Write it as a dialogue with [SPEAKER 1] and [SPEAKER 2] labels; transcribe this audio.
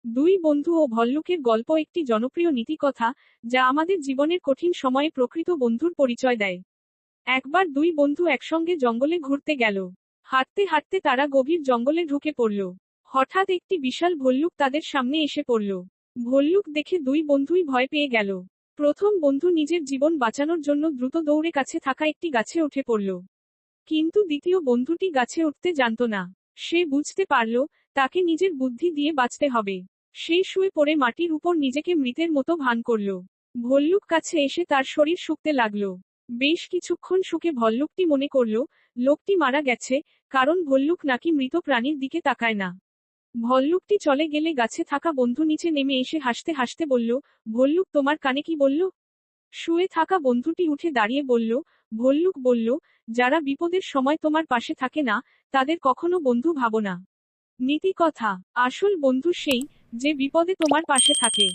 [SPEAKER 1] দুই বন্ধু ও ভল্লুকের গল্প একটি জনপ্রিয় নীতিকথা, যা আমাদের জীবনের কঠিন সময়ে প্রকৃত বন্ধুর পরিচয় দেয়। একবার দুই বন্ধু একসঙ্গে জঙ্গলে ঘুরতে গেল। হাঁটতে হাঁটতে তারা গভীর জঙ্গলে ঢুকে পড়ল। হঠাৎ একটি বিশাল ভল্লুক তাদের সামনে এসে পড়ল। ভল্লুক দেখে দুই বন্ধুই ভয় পেয়ে গেল। প্রথম বন্ধু নিজের জীবন বাঁচানোর জন্য দ্রুত দৌড়ে কাছে থাকা একটি গাছে উঠে পড়ল। কিন্তু দ্বিতীয় বন্ধুটি গাছে উঠতে জানত না। সে বুঝতে পারল, তাকে নিজের বুদ্ধি দিয়ে বাঁচতে হবে। সে শুয়ে পড়ে মাটির উপর নিজেকে মৃতের মতো ভান করল। ভল্লুক কাছে এসে তার শরীর শুকতে লাগল। বেশ কিছুক্ষণ শুকে ভল্লুকটি মনে করল, লোকটি মারা গেছে, কারণ ভল্লুক নাকি মৃত প্রাণীর দিকে তাকায় না। ভল্লুকটি চলে গেলে গাছে থাকা বন্ধু নিচে নেমে এসে হাসতে হাসতে বলল, ভল্লুক তোমার কানে কি বলল? শুয়ে থাকা বন্ধুটি উঠে দাঁড়িয়ে বলল, ভল্লুক বলল, যারা বিপদের সময় তোমার পাশে থাকে না, তাদের কখনো বন্ধু ভাবো না। নীতি কথা, আসল বন্ধু সেই, যে বিপদে তোমার পাশে থাকে।